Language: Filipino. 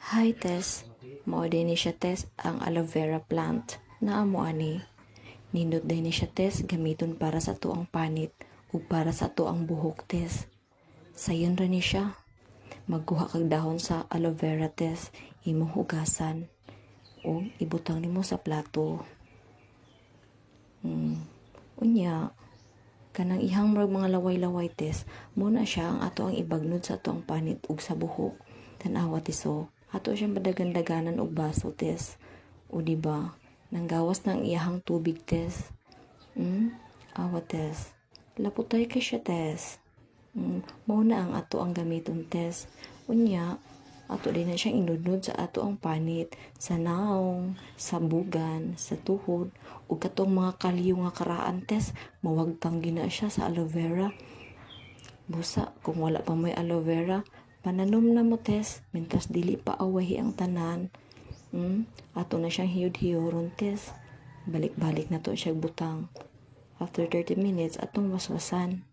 Hi Tess, mao din ni siya Tess ang aloe vera plant na amo ani. Nindot din ni siya Tess gamiton para sa tuang panit ug para sa tuang buhok Tess. Sayon ra ni siya. Magkuha kag dahon sa aloe vera Tess, imong hugasan o ibutang nimo sa plato. Unya, kanang ihang mga laway-laway Tess, muna siya ang ato ang ibagnod sa ato ang panit ug sa buhok. Tanawa tiso, ato siyang badagan-daganan og baso Tess. O diba, nanggawas ng iyahang tubig Tess. Awa Tess, laputay kay siya Tess. Mao na ang ato ang gamiton Tess. Unya, ato din na siyang inudnod sa ato ang panit, sa naong, sa bugan, sa tuhod, ug katong mga kalyo nga karaan Tess, mawagtang gina siya sa aloe vera. Busa, kung wala pa may aloe vera, pananom na mo Tess, mintas dili pa awahi ang tanan. Ato na siyang hiyod-hiyoron Tess. Balik-balik na to siya butang. After 30 minutes, atong waswasan.